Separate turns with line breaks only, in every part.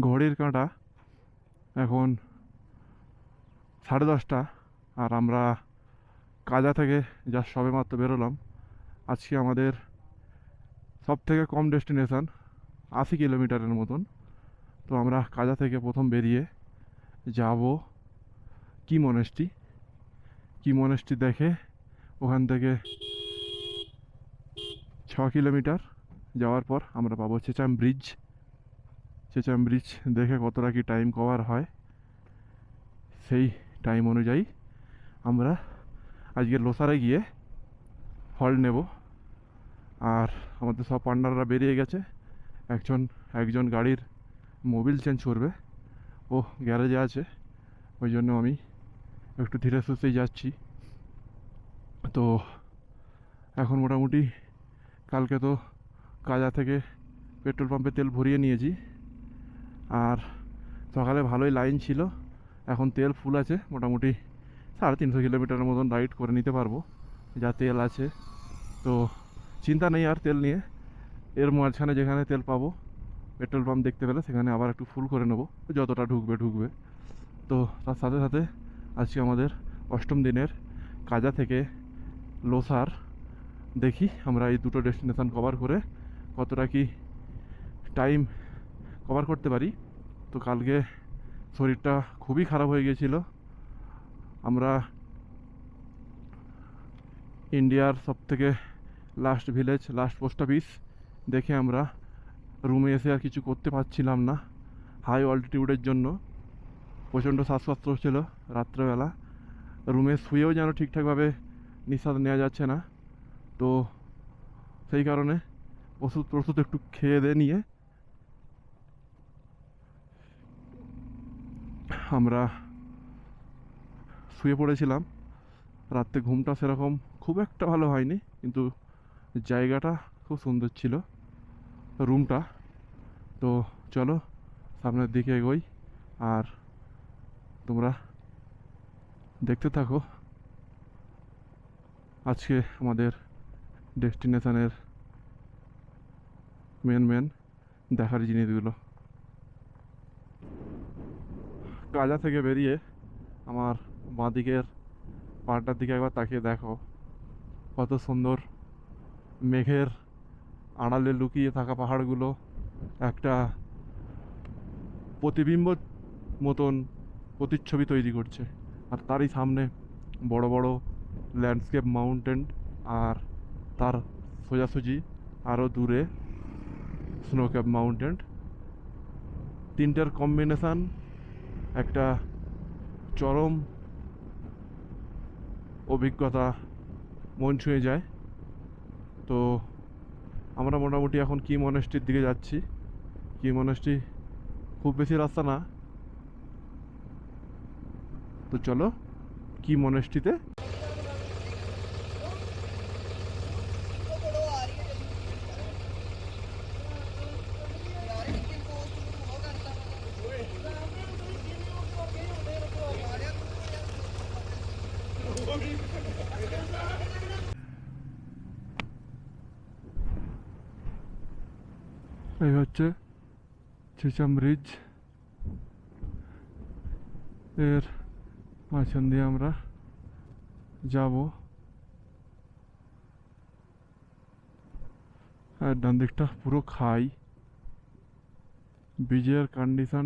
ঘড়ির কাঁটা এখন 10:30, আর আমরা কাজা থেকে জাস্ট সবেমাত্র বেরোলাম। আজকে আমাদের সব থেকে কম ডেস্টিনেশন 80 কিলোমিটারের মতন। তো আমরা কাজা থেকে প্রথম বেরিয়ে যাব কি মনেস্ট্রি দেখে ওখান থেকে 6 কিলোমিটার যাওয়ার পর আমরা পাবো চেচাম ব্রিজ দেখে কতটা কি টাইম কভার হয় সেই টাইম অনুযায়ী আমরা আজকে লোসারে গিয়ে হল্ট নেব। আর আমাদের সব পার্টনাররা বেরিয়ে গেছে। একজন গাড়ির মোবিল চেঞ্জ করবে, ও গ্যারেজে আছে, ওই জন্য আমি একটু ধীরে সুস্থেই যাচ্ছি। তো এখন মোটামুটি কালকে তো কাজা থেকে পেট্রোল পাম্পে তেল ভরিয়ে নিয়েছি, আর সকালে ভালোই লাইন ছিল। এখন তেল ফুল আছে, মোটামুটি 350 কিলোমিটারের মতন রাইড করে নিতে পারবো, যা তেল আছে। তো চিন্তা নেই আর তেল নিয়ে। এর মাঝখানে যেখানে তেল পাবো পেট্রোল পাম্প দেখতে পেলে সেখানে আবার একটু ফুল করে নেবো, যতটা ঢুকবে। তো তার সাথে সাথে আজকে আমাদের 8ম দিনের কাজা থেকে লোসার। দেখি আমরা এই দুটো ডেস্টিনেশন কভার করে কতটা কি টাইম কভার করতে পারি। তো কালকে শরীরটা খুবই খারাপ হয়ে গিয়েছিল। আমরা ইন্ডিয়ার সবথেকে last village, last post office দেখে আমরা রুমে এসে আর কিছু করতে পারছিলাম না হাই অল্টিটিউডের জন্য। প্রচণ্ড শ্বাসকষ্ট ছিল রাত্রেবেলা, রুমে শুয়েও যেন ঠিকঠাকভাবে নিঃশ্বাস নেওয়া যাচ্ছে না। তো সেই কারণে ওষুধ একটু খেয়ে নিয়ে আমরা শুয়ে পড়েছিলাম। রাত্রে ঘুমটা সেরকম খুব একটা ভালো হয়নি, কিন্তু জায়গাটা খুব সুন্দর ছিল, রুমটা। তো চলো সামনের দিকে এগোই, আর তোমরা দেখতে থাকো আজকে আমাদের ডেস্টিনেশনের মেন দেখার জিনিসগুলো। কাজা থেকে বেরিয়ে আমার বাঁদিকের পাহাড়টার দিকে একবার তাকিয়ে দেখো, কত সুন্দর মেঘের আড়ালে লুকিয়ে থাকা পাহাড়গুলো একটা প্রতিবিম্ব মতন প্রতিচ্ছবি তৈরি করছে। আর তারই সামনে বড় বড় ল্যান্ডস্কেপ মাউন্টেন, আর তার সোজাসুজি আরও দূরে স্নোক্যাপ মাউন্টেন। তিনটার কম্বিনেশান একটা চরম অভিজ্ঞতা, মন ছুঁয়ে যায়। তো আমরা মোটামুটি এখন কি মনেস্ট্রির দিকে যাচ্ছি। কি মনেস্ট্রি খুব বেশি রাস্তা না, তো চলো কি মনেস্ট্রিতে। এই হচ্ছে চেচাম ব্রিজ, এর মাঝখান দিয়ে আমরা যাব। আর ডান দিকটা পুরো খাই। ব্রিজের কন্ডিশন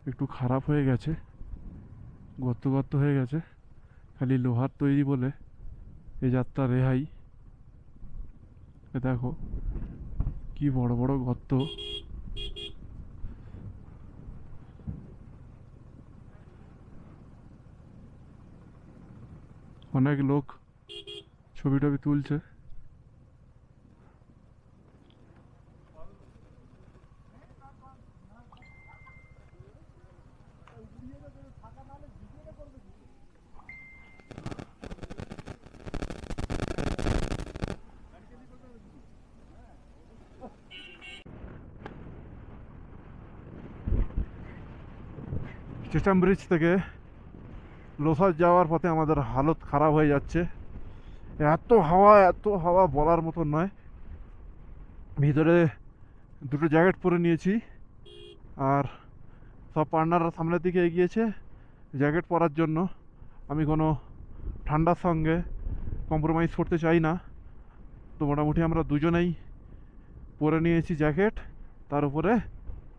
একটু খারাপ হয়ে গেছে, গর্ত হয়ে গেছে, খালি লোহার তৈরি বলে এই যাত্রা রেহাই। দেখো কি বড় বড় গর্ত। অনেক লোক ছবি টবি তুলছে। চেচাম ব্রিজ থেকে লোসার যাওয়ার পথে আমাদের হালত খারাপ হয়ে যাচ্ছে। এত হাওয়া বলার মতো নয়। ভিতরে দুটো জ্যাকেট পরে নিয়েছি, আর সব পার্টনাররা সামনের দিকে এগিয়েছে জ্যাকেট পরার জন্য। আমি কোনো ঠান্ডার সঙ্গে কম্প্রোমাইজ করতে চাই না, তো মোটামুটি আমরা দুজনেই পরে নিয়েছি জ্যাকেট, তার উপরে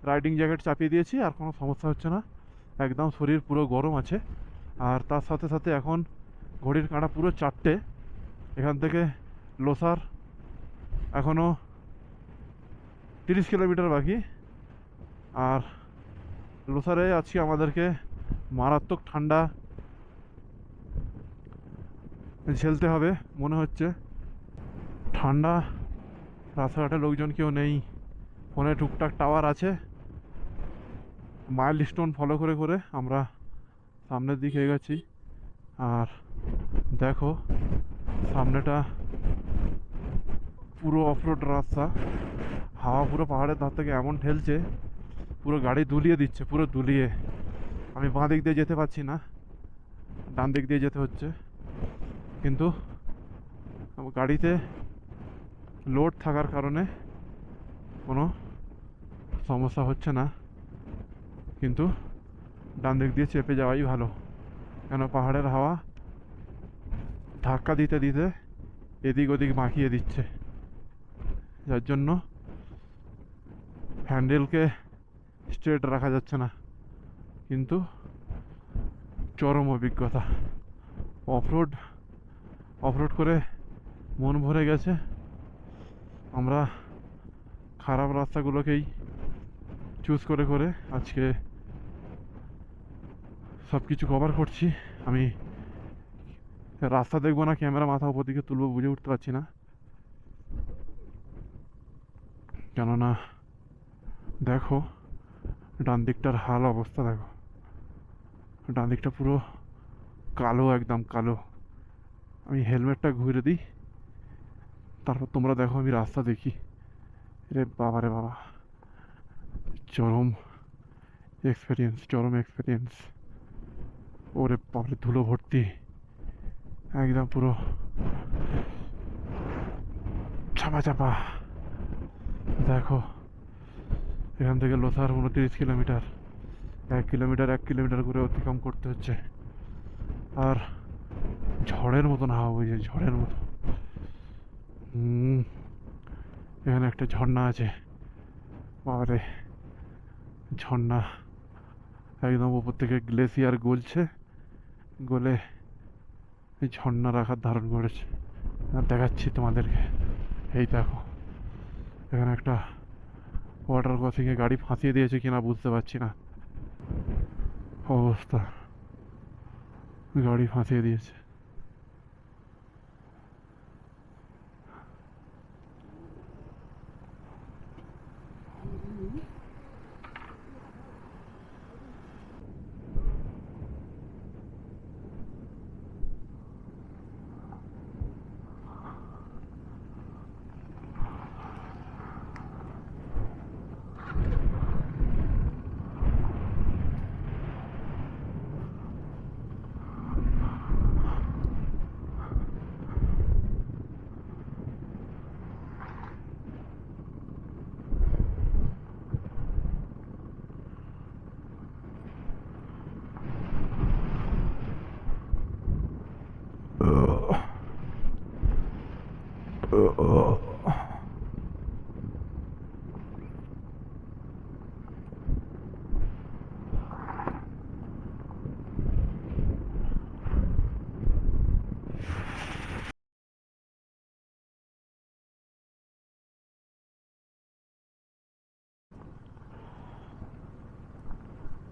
রাইডিং জ্যাকেট চাপিয়ে দিয়েছি, আর কোনো সমস্যা হচ্ছে না, একদম শরীর পুরো গরম আছে। আর তার সাথে সাথে এখন ঘড়ির কাঁটা পুরো 4টে। এখান থেকে লোসার এখনও 30 কিলোমিটার বাকি। আর লোসারে আজকে আমাদেরকে মারাত্মক ঠান্ডা ঝেলতে হবে মনে হচ্ছে। ঠান্ডা, রাস্তাঘাটে লোকজন কেউ নেই, ফোনে টুকটাক টাওয়ার আছে। মাইল স্টোন ফলো করে করে আমরা সামনের দিকে এগোচ্ছি। আর দেখো সামনেটা পুরো অফরোড রাস্তা, হাওয়া পুরো পাহাড়ের ধার থেকে এমন ঠেলছে, পুরো গাড়ি দুলিয়ে দিচ্ছে, পুরো দুলিয়ে। আমি বাঁ দিক দিয়ে যেতে পারছি না, ডান দিক দিয়ে যেতে হচ্ছে, কিন্তু গাড়িতে লোড থাকার কারণে কোনো সমস্যা হচ্ছে না। কিন্তু ডান দিক দিয়ে চেপে যাওয়াই ভালো, কেন পাহাড়ের হাওয়া ধাক্কা দিতে দিতে এদিক ওদিক মাখিয়ে দিচ্ছে, যার জন্য হ্যান্ডেলকে স্ট্রেট রাখা যাচ্ছে না। কিন্তু চরম অভিজ্ঞতা, অফরোড অফরোড করে মন ভরে গেছে। আমরা খারাপ রাস্তাগুলোকেই চুজ করে করে আজকে সব কিছু কভার করছি। আমি রাস্তা দেখবো না ক্যামেরা মাথা উপর দিকে তুলবো বুঝে উঠতে পারছি না, কেননা দেখো ডান দিকটার হাল অবস্থা, দেখো ডান দিকটা পুরো কালো, একদম কালো। আমি হেলমেটটা ঘুরে দিই, তারপর তোমরা দেখো আমি রাস্তা দেখি। রে বাবা রে বাবা, চরম এক্সপিরিয়েন্স, চরম এক্সপিরিয়েন্স। ওরে বাবারে ধুলো ভর্তি, একদম পুরো চাপা চাপা। দেখো এখান থেকে লোসার 29 কিলোমিটার, 1 কিলোমিটার 1 কিলোমিটার করে অতিক্রম করতে হচ্ছে। আর ঝড়ের মতন হাওয়া বইছে, ঝড়ের মতো। এখানে একটা ঝর্ণা আছে, বাবারে ঝর্ণা একদম উপর থেকে গ্লেসিয়ার গলছে, গলে এই ঝর্ণার আকার ধারণ করেছে। আর দেখাচ্ছি তোমাদেরকে, এই দেখো এখানে একটা ওয়াটার ক্রসিংয়ে গাড়ি ফাঁসিয়ে দিয়েছে কিনা বুঝতে পারছি না, অবস্থা গাড়ি ফাঁসিয়ে দিয়েছে।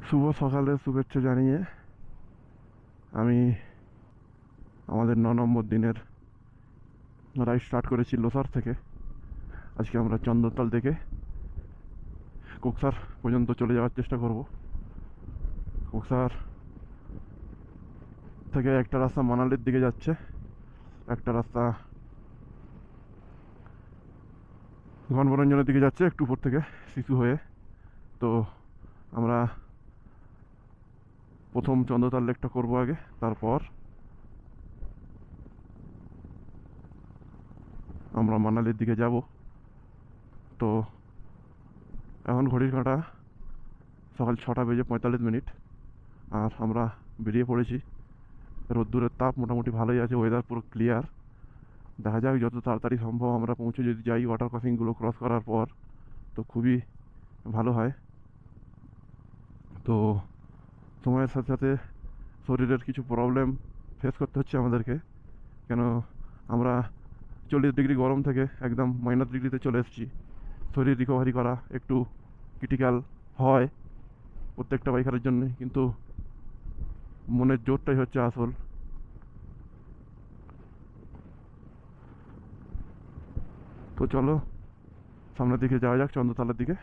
শুভ সকালের শুভেচ্ছা জানিয়ে আমি আমাদের 9 নম্বর দিনের রাইড স্টার্ট করেছি লোসার থেকে। আজকে আমরা চন্দনতাল থেকে কোকসার পর্যন্ত চলে যাওয়ার চেষ্টা করব। কোকসার থেকে একটা রাস্তা মানালির দিকে যাচ্ছে, একটা রাস্তা গণবরঞ্জনের দিকে যাচ্ছে একটু উপর থেকে শিশু হয়ে। তো আমরা প্রথম চন্দ্রতাল লেকটা করবো আগে, তারপর আমরা মানালির দিকে যাব। তো এখন ঘড়ির কাঁটা সকাল 6:45 আর আমরা বেরিয়ে পড়েছি। রোদ্দুরের তাপ মোটামুটি ভালোই আছে, ওয়েদার পুরো ক্লিয়ার। দেখা যাক যত তাড়াতাড়ি সম্ভব আমরা পৌঁছে যদি যাই ওয়াটার ক্রসিংগুলো ক্রস করার পর, তো খুবই ভালো হয়। তো সময়ের সাথে সাথে শরীরের কিছু প্রবলেম ফেস করতে হচ্ছে আমাদেরকে, কেন আমরা 40 ডিগ্রি গরম থেকে একদম -ডিগ্রিতে চলে এসেছি। শরীর রিকভারি করা একটু ক্রিটিক্যাল হয় প্রত্যেকটা বাইকারের জন্য, কিন্তু মনের জোরটাই হচ্ছে আসল। তো চলো সামনের দিকে যাওয়া যাক, চন্দ্রতলার দিকে।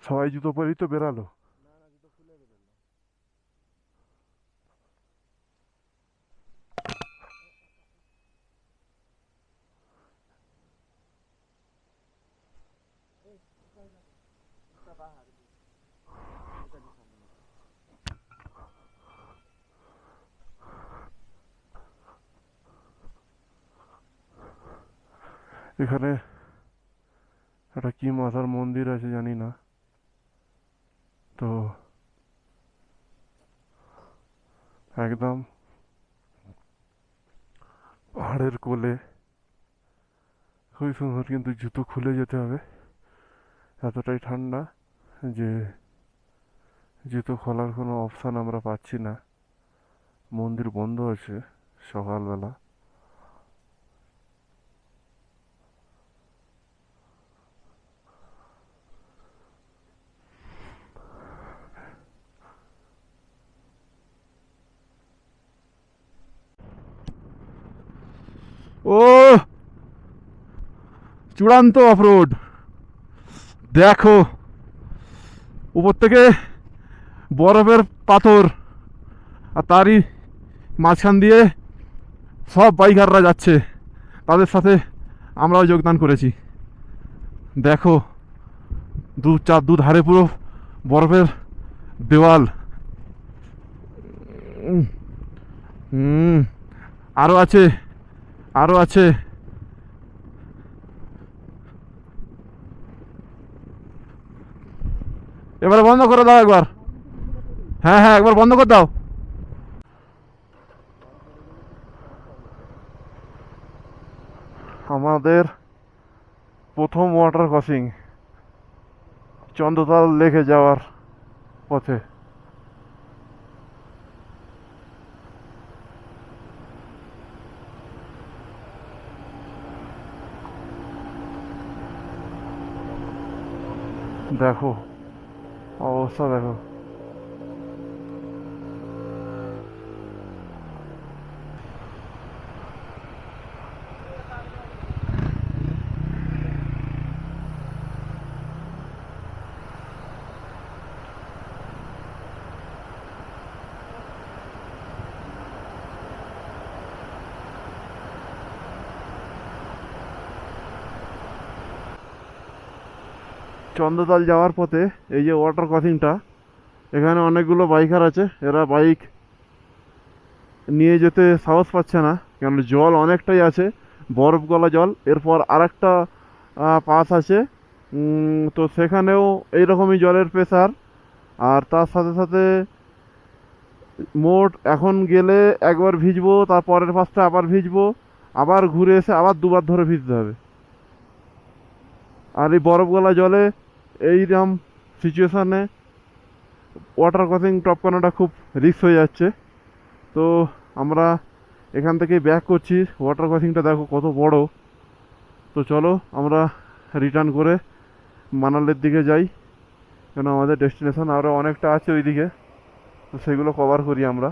সবাই জুতো পরেই তো বেরালো। এখানে একটা কি মাতার মন্দির আছে জানি না, তো একদম পাহাড়ের কোলে, খুবই সুন্দর, কিন্তু জুতো খুলে যেতে হবে, এতটাই ঠান্ডা যে জুতো খোলার কোনো অপশান আমরা পাচ্ছি না। মন্দির বন্ধ আছে সকালবেলা। ও চূড়ান্ত অফরোড, দেখো উপর থেকে বরফের পাথর, আর তারই মাঝখান দিয়ে সব বাইকাররা যাচ্ছে, তাদের সাথে আমরাও যোগদান করেছি। দেখো দুধারে পুরো বরফের দেওয়াল। হুম, আরও আছে, আরও আছে। এবারে বন্ধ করে দাও একবার। হ্যাঁ হ্যাঁ, একবার বন্ধ করে দাও। আমাদের প্রথম ওয়াটার ক্রসিং চন্দ্রতাল লেকে যাওয়ার পথে। দেখো অবস্থা, দেখো। চন্দ্রতাল যাওয়ার পথে এই যে ওয়াটার ক্রসিংটা, এখানে অনেকগুলো বাইকার আছে, এরা বাইক নিয়ে যেতে সাহস পাচ্ছে না, কারণ জল অনেকটাই আছে, বরফ গলা জল। এরপর আরেকটা পাস আছে, তো সেখানেও এইরকমই জলের প্রেসার। আর তার সাথে সাথে মোট এখন গেলে একবার ভিজবো, তারপরের পাশটা আবার ভিজবো, আবার ঘুরে এসে আবার দুবার ধরে ভিজতে হবে। আর এই বরফ গলা জলে এইরকম সিচুয়েশানে ওয়াটার ক্রসিং টপকানোটা খুব রিস্ক হয়ে যাচ্ছে। তো আমরা এখান থেকে ব্যাক করছি। ওয়াটার ক্রসিংটা দেখো কত বড়। তো চলো আমরা রিটার্ন করে মানালির দিকে যাই, কেন আমাদের ডেস্টিনেশন আরও অনেকটা আছে ওইদিকে, তো সেগুলো কভার করি আমরা।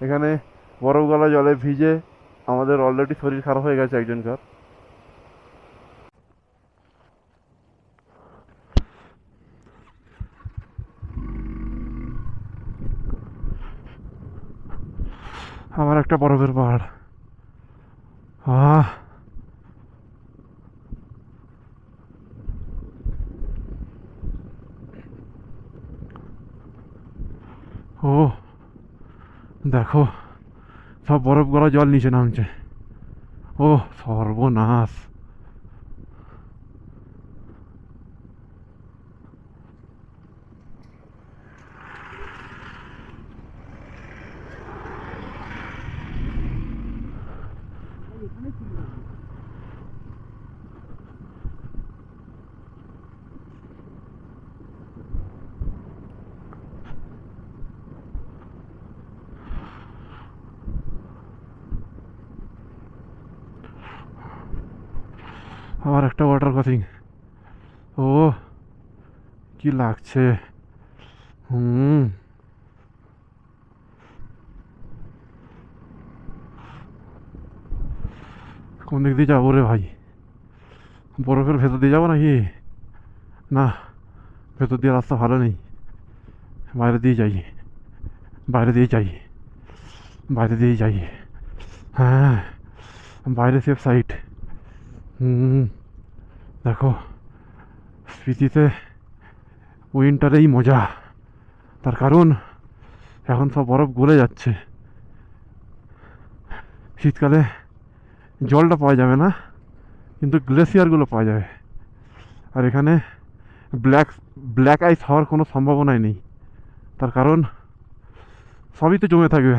এখানে বরফ গলা জলে ভিজে আমাদের অলরেডি শরীর খারাপ হয়ে গেছে একজনকার। আমার একটা বরফের পাহাড়। আহ ও দেখো সব বরফ গলা জল নিচে নামছে। ও সর্বনাশ! আবার একটা ওয়াটার ক্রসিং। ও কি লাগছে! হুম, কোন দিক দিয়ে যাবো রে ভাই? বরফের ভেতর দিয়ে যাবো নাকি? না, ভেতর দিয়ে রাস্তা ভালো নেই। বাইরে দিয়ে যাই, বাইরে দিয়ে যাই, বাইরে দিয়ে যাই। হ্যাঁ, বাইরে সেফ সাইড। হুম, দেখো, স্পিতিতে উইন্টারেই মজা। তার কারণ এখন সব বরফ গলে যাচ্ছে। শীতকালে জলটা পাওয়া যাবে না, কিন্তু গ্লেসিয়ারগুলো পাওয়া যাবে। আর এখানে ব্ল্যাক ব্ল্যাক আইস হওয়ার কোনো সম্ভাবনাই নেই। তার কারণ সবই তো জমে থাকবে,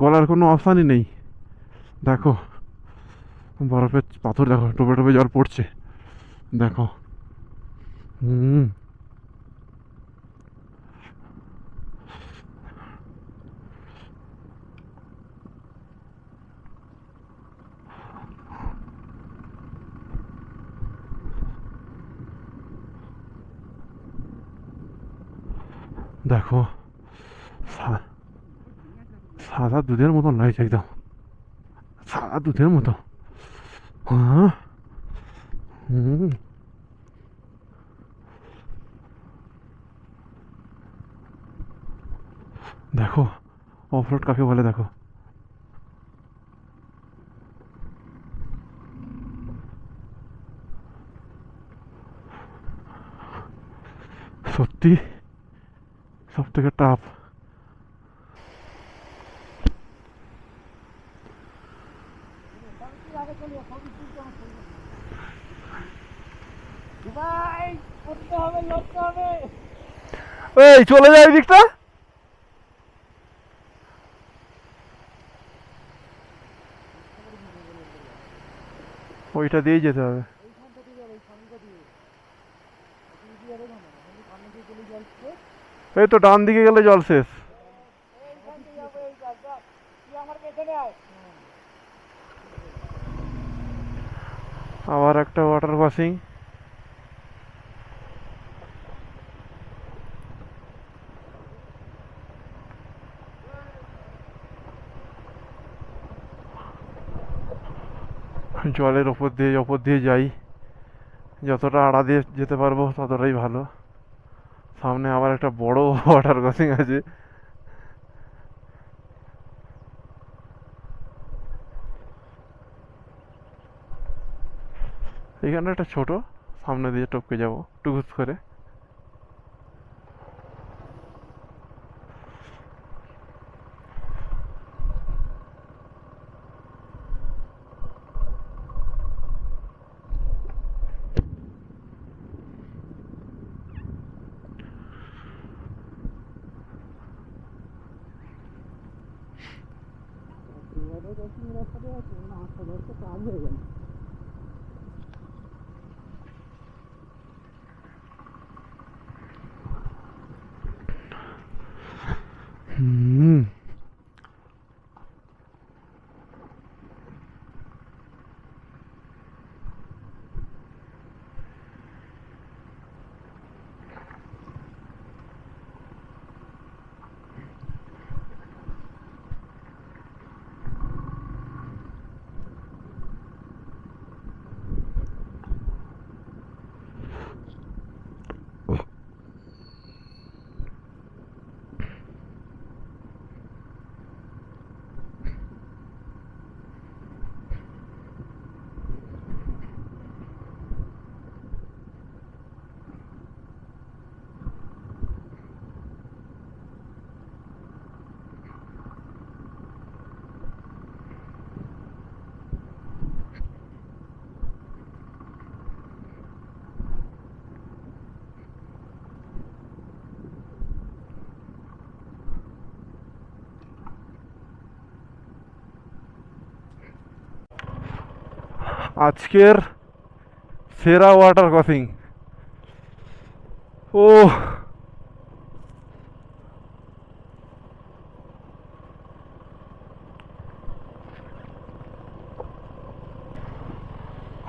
গলার কোনো অপশানই নেই। দেখো বরফের পাথর, দেখো টোপে টোপে জল পড়ছে, দেখো। হুম, দেখো সাদা দুধের মতন লাগছে, একদম সাদা দুধের মতো। হ্যাঁ। হুম, দেখো অফরোড কাকে বলে, দেখো। সত্যি সব থেকে টাফ। এই চলে যায় দিকটা, ওইটা দিয়েই যেতে হবে। এই তো ডান দিকে গেলে জল শেষ। আবার একটা ওয়াটার ক্রসিং। জলের ওপর দিয়ে যাই, যতটা আড়া দিয়ে যেতে পারবো ততটাই ভালো। সামনে আবার একটা বড় ওয়াটার ক্রসিং আছে। এখানে একটা ছোট, সামনে দিয়ে টপকে যাবো টুকুস করে। হুম, আজকের সেরা ওয়াটার ক্রসিং। ও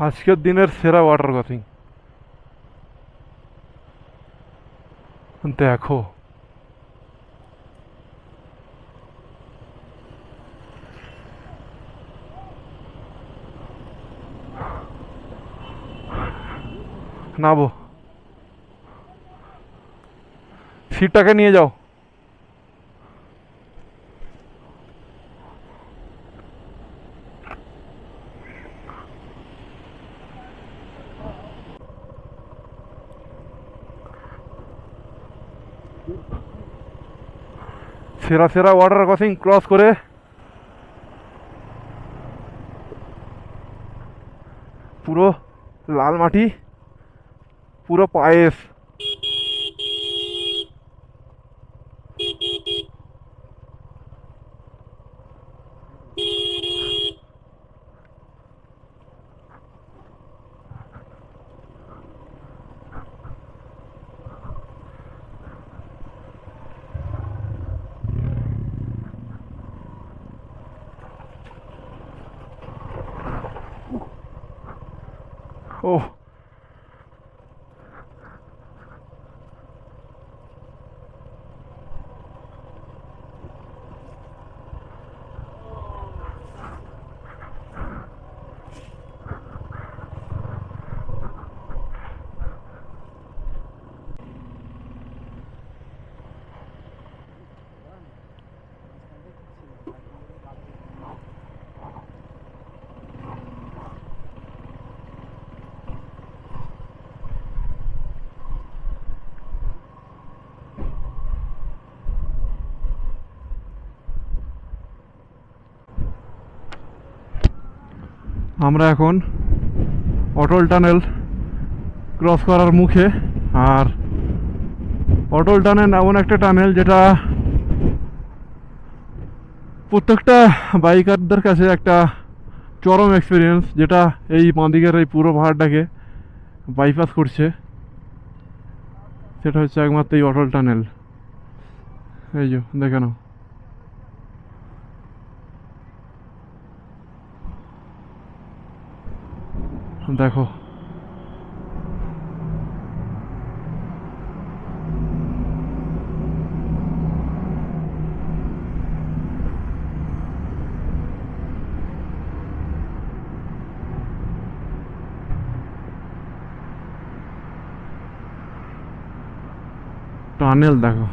আজকের দিনের সেরা ওয়াটার ক্রসিং। দেখো নাবো, সিটটাকে নিয়ে যাও। সেরা সেরা ওয়াটার ক্রসিং ক্রস করে পুরো লাল মাটি, পুরো পায়েস। ও আমরা এখন অটল টানেল ক্রস করার মুখে। আর অটল টানেল এমন একটা টানেল যেটা প্রত্যেকটা বাইকারদের কাছে একটা চরম এক্সপিরিয়েন্স, যেটা এই বাঁদিকের এই পুরো পাহাড়টাকে বাইপাস করছে। সেটা হচ্ছে একমাত্র এই অটল টানেল। এই যে দেখে নাও, দেখো টানেল দেখো।